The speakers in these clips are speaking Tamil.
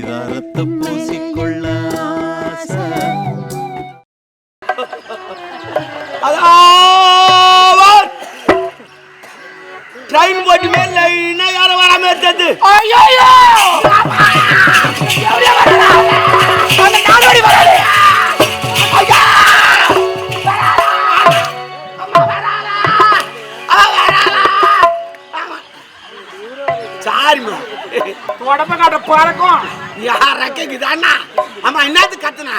பரிதாரத்தை பூசிக்கொள்ள ட்ரெயின் போட்டு மேல யாரும் வராம இருந்தது. சாரிமா உடம்ப காட்ட பறக்கும் யார கேக்குதாண்ணா? ஆமா என்னது கத்துனா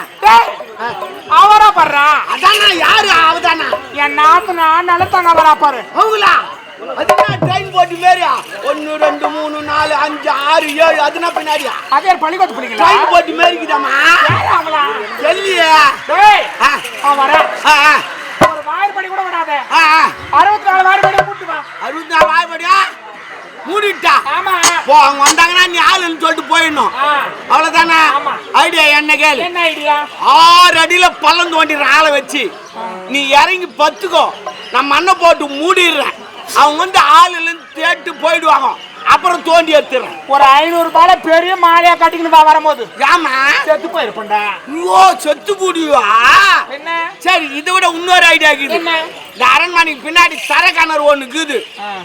அவரா படுறா அதானா யாரு அவதானா என் நாத்துனா நல்லத்தாங்க வரா பாரு அவங்களா அதுனா ட்ரெயின் போட்டு மேரியா 1 2 3 4 5 6 7 அதுனா பின்னாடியா அதே பள்ளிக்கூட பிள்ளைங்களா ட்ரெயின் போட்டு மேரிக்குதாமா அவங்களா சொல்லியே டேய் வர ஒரு வாய்ப்படி கூட விடாத 64 வாய்ப்படி கூட்டி வா 64 வாய்ப்படியா மூடிட்டா ஆமா போ அவங்க வந்தாங்கன்னா நீ ஆளுன்னு சொல்லிட்டு போயிடணும் அவ்வளவுதானே ஐடியா என்ன கேளு என்ன ஐடியா 6 அடியில பள்ளம் தோண்டிடுற ஆளை வச்சு நீ இறங்கி பத்துக்கோ நான் மண்ணை போட்டு மூடிடுறேன் அவங்க வந்து ஆளுன்னு தேட்டு போயிடுவாங்க அப்புறம் தோண்டி எடுத்துறேன் ஒரு 500 ரூபாய் பெரிய மாலையா கட்டிக்கணும் வரும்போது ஆமா செத்து போயிருப்பா ஓ செத்து போடுவா என்ன சரி இதை விட இன்னொரு ஐடியா இருக்குது என்ன இந்த அரண்மனைக்கு பின்னாடி தர கிணறு ஒண்ணு இருக்குது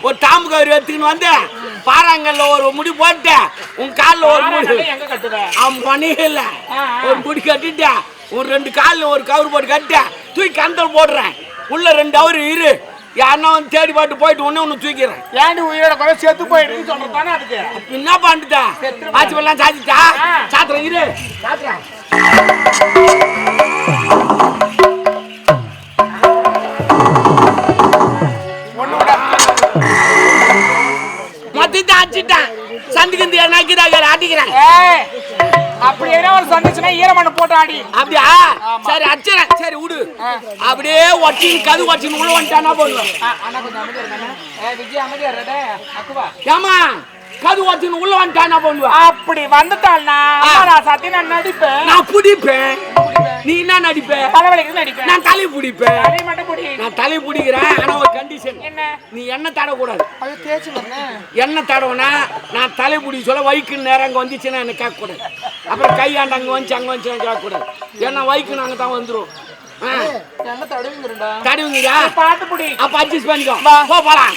ஒரு தாம்பு கயிறு எடுத்துக்கின்னு வந்து பாறாங்கல்ல ஒரு முடி போட்டு உன் காலில் ஒரு முடி எங்க கட்டுவேன் அவன் பண்ணிக்கல ஒரு முடி கட்டிட்ட ஒரு 2 காலில் ஒரு கயிறு போட்டு கட்ட தூக்கி கந்தல் போடுறேன் உள்ள 2 ஹவர் இரு யாருன்னா வந்து தேடி பாட்டு போயிட்டு ஒன்னு தூக்கிறேன் ஏன்டி உயிரோட கூட செத்து போயிடுன்னு சொல்றதானே அதுக்கு என்ன பண்ணிட்டா ஆச்சு எல்லாம் சாத்திட்டா சாத்திரம் இரு சாத்திரம் மொத்தத்தை அடிச்சுட்டான் சந்திக்கு நக்கிதாக ஆட்டிக்கிறேன் அப்படி என்ன ஒரு சந்திச்சுனா ஈரமண்ண போட்டு ஆடி அப்படியா சரி அடிச்சுறேன் சரி விடு அப்படியே ஒட்டி கது ஒட்டின்னு உள்ள வந்துட்டானா போடுவேன் விஜய் அமைதியா ஏமா கது ஒட்டின்னு உள்ள வந்துட்டானா போடுவேன் அப்படி வந்துட்டாள்னா நான் சத்தி நான் நடிப்பேன் நான் பிடிப்பேன் நீ என்ன நடிப்ப தலைவலிக்கு நடிப்பேன் நான் தலை பிடிப்பேன் தலை மட்டும் பிடி நான் தலை பிடிக்கிறேன் ஆனா ஒரு கண்டிஷன் என்ன நீ என்ன தடக்கூடாது அது தேய்ச்சி என்ன தடவுனா நான் தலை பிடி சொல்ல வைக்கு நேரம் அங்கே வந்துச்சுன்னா என்ன கேட்கக்கூடாது அப்புறம் கையாண்டு அங்கே வந்துச்சு அங்கே வந்துச்சு கேட்கக்கூடாது ஏன்னா வைக்கு நாங்கள் தான் வந்துடும் தடுவீங்கடா பாட்டு பிடி அப்ப அட்ஜஸ்ட் பண்ணிக்கோ போலாம்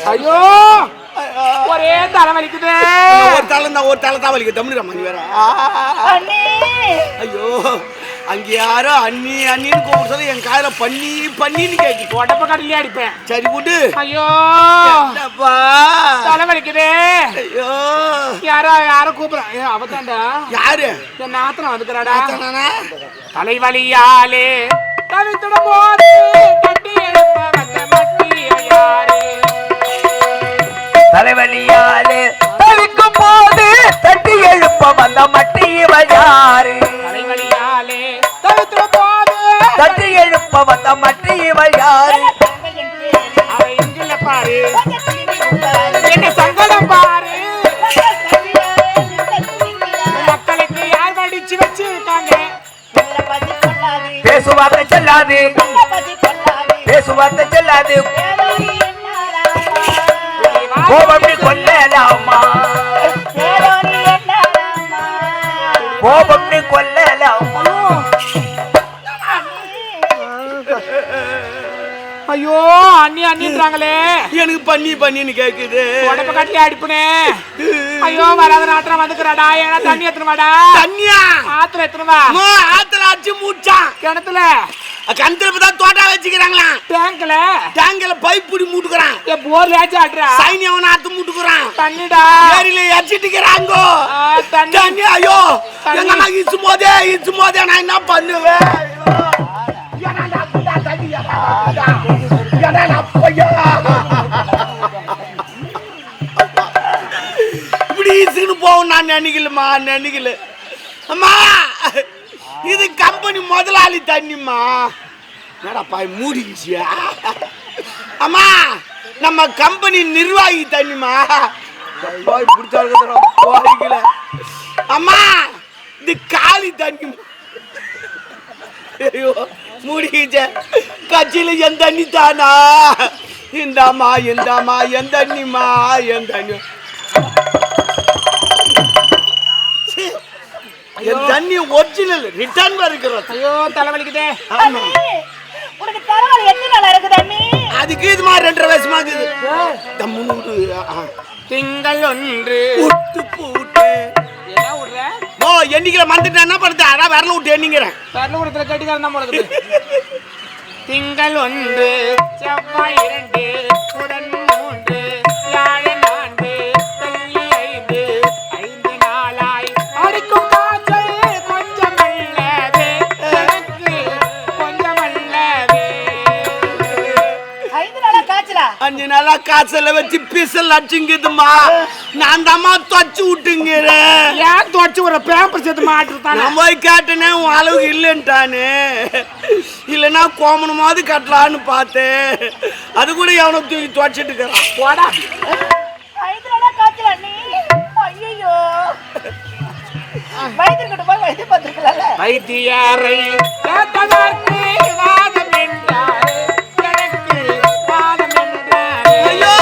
ஐயோ ஒரே தலை வலிக்குது ஒரு தலை தான் வலிக்குது தமிழ் வேற ஐயோ அங்க யாரோ அண்ணி அண்ணின்னு கூப்பிட்டு சொல்லி என் காயில பண்ணி பண்ணின்னு கேட்கு உடம்ப கடலையே அடிப்பேன் சரி விடு ஐயோ தலை வலிக்குது ஐயோ யாரோ கூப்பிடுறா அவதாண்டா யாரு என் நாத்தனம் வந்துக்கிறாடா தலைவலியாலே தவித்துட போது தட்டி எழுப்ப வந்த மட்டிய யாரு தலைவலியாலே தவிக்கும் போது தட்டி எழுப்ப வந்த மட்டிய யாரு தலைவலியாலே தவித்துட போது தட்டி எழுப்ப வந்த மட்டிய யாரு அவ இங்கில பாரு என்ன சங்கடம் பாரு மக்களுக்கு யார் அடிச்சு வச்சிருக்காங்க பேசுவார்த்தை செல்லாது பேசுவார்த்தை செல்லாது கோபம் கொல்லலாமா கோபம் கொல்லலாமா ஐயோ அண்ணி அண்ணின்றாங்களே எனக்கு பண்ணி பண்ணின்னு கேக்குது உடம்ப கட்டி அடிப்புனே ஐயோ வராத நாத்திரம் வந்துக்கிறாடா ஏன்னா தண்ணி எத்தனவாடா தண்ணியா ஆத்துல எத்தனவா ஆத்துல அடிச்சு மூச்சான் கிணத்துல தான் தோட்டா வச்சுக்கிறாங்களா டேங்க்ல பைப் புடி மூட்டுக்கிறான் போர்ல ஏச்சு ஆடுறா சைனி அவன ஆத்து மூட்டுக்கிறான் தண்ணிடா ஏரியில எச்சிட்டுக்கிறாங்க தண்ணி ஐயோ எங்க நான் இச்சு போதே நான் என்ன பண்ணுவேன் இப்படி போவோம் நான் நினைக்கல அம்மா இது கம்பெனி முதலாளி தண்ணிம்மா என்னடா மூடிக்கிச்சியா அம்மா நம்ம கம்பெனி நிர்வாகி தண்ணிமா போய் பிடிச்சாருக்கல அம்மா இது காலி தண்ணி ஐயோ முடிச்ச கட்சியில என் தண்ணி தானா இந்தாமா இந்தாமா என் தண்ணிமா என் தண்ணி என் தண்ணி ஒரிஜினல் ரிட்டர்ன் வருகிறது. ஐயோ தலைவலிக்குதே. ஆமா உனக்கு தலைவலி எத்தனை நாளா இருக்குது அண்ணி? அதுக்கு இது மாதிரி 2.5 வருஷமா இருக்குது. தம்முனு திங்கள் ஒன்று விட்டு போட்டு என்ன விடுற? ஓ எண்ணிக்கல மறந்துட்டேன் என்ன பண்ணுறது அதான் வரல விட்டு எண்ணிக்கிறேன். பரலூரத்தில் கட்டிக்காரன் தான் போடுது. திங்கள் ஒன்று செவ்வாய் 2 புதன் 3 வியாழன் 4 வெள்ளி 5 5 நாளாய் அடிக்கும் காய்ச்சல் கொஞ்சம் அல்லவே எனக்கு கொஞ்சம் அல்லவே. 5 நாளா காய்ச்சலா? 5 நாளா காய்ச்சல வச்சு பிசல் அடிச்சுங்குதுமா. நான் தாம்மா தொச்சு விட்டுங்கிறேன். ஏன் துவச்சு ஒரு பேப்பர் சேர்த்து மாட்டுறதானே? நான் போய் கேட்டேனே உன் அளவுக்கு இல்லைன்ட்டானு. இல்லைன்னா கோமனமாவது கட்டலான்னு பார்த்தேன். அது கூட எவனை தூக்கி துவச்சிட்டு இருக்கிறான். போடா 5 நாளா காய்ச்சலா அண்ணி? ஐயோ வைத்தியர்கிட்ட போய் வைத்தியம் பார்த்துருக்கலாம்ல. வைத்தியாரை கேட்டதற்கு வாதம் என்றாரே எனக்கு வாதம் என்றாரே. ஐயோ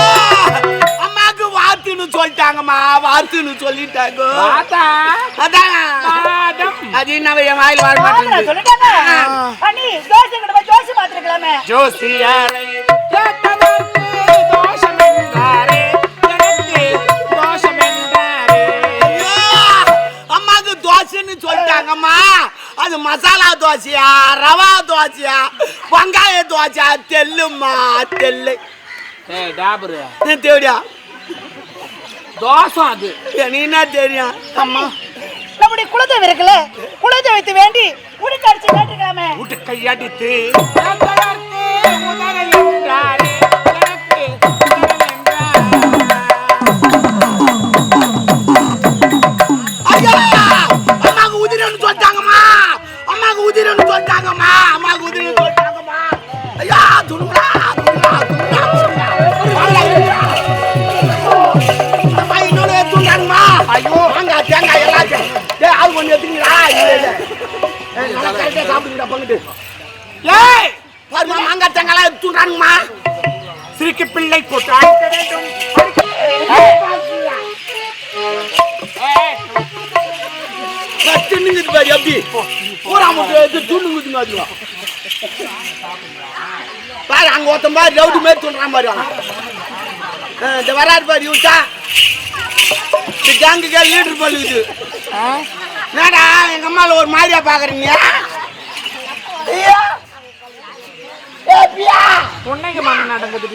அம்மாக்கு வாத்துன்னு சொல்லிட்டாங்கம்மா. வாத்துன்னு சொல்லிட்டாங்க. வாதா அதான் வாதம் அது என்ன என் வாயில் வர மாத்திரை மாட்டேங்குது. சொல்லிட்டாங்க அண்ணி. ஜோசியர்கிட்ட போய் ஜோசி பார்த்துருக்கலாமே. ஜோசியாரை கேட்டதற்கு தோஷம் என்றாரே எனக்கு தோஷம் என்றாரே. ஐயோ, அம்மாக்கு தோசைன்னு சொல்லிட்டாங்கம்மா. அது மசாலா தோசையா ரவா தோசையா வெங்காய தோசையா தெல்லுமா தெல்லு ஏய் டாபரு தேவடியா தோஷம் அது நீ என்ன தெரியும் அம்மா நம்முடைய குலதெய்வம் இருக்குல்ல, குலதெய்வத்தை வேண்டி உடுக்க அடிச்சு கேட்டுக்கலாமே. விட்டு கையடித்து கேட்டதற்கு உதறல் என்றாரே எனக்கு உதறல் என்றாரே. ஐயா அம்மாக்கு உதிரன்னு சொல்லிட்டாங்கம்மா. அம்மாக்கு உதிரன்னு சொல்லிட்டாங்கம்மா. அம்மாக்கு உதிரன்னு சொல்லிட்டாங்கம்மா. ஐயா துணுங்களா துணுங்களா துணுங்களா அம்மா இன்னொன்று எடுத்துட்டாங்கம்மா. ஐயோ மாங்காய் தேங்காய் எல்லாத்தையும் ஆள் ஒன்று எடுத்துங்களா? இல்லை கரெக்டாக சாப்பிடுங்கடா பங்கிட்டு. ஏய் பாருமா மாங்காய் தேங்காய்லாம் எடுத்துட்டாங்கம்மா. சிரிக்கு பிள்ளை போட்டு அழைக்க வேண்டும். தின்னுங்குது பாரு எப்படி பூரா முட்டை துண்ணுங்குதுங்க. அதுவா பாரு அங்க ஒருத்தன் பாரு ரவுடி மாரி துண்றான் பாரு. இந்த வராது பாரு இவச்சா இந்த கேங்குக்கே லீடர் பழுகுது. என்னடா எங்க அம்மால ஒரு மாதிரியா பாக்குறீங்க? உன்னைக்கு மண்ணு நடக்குது.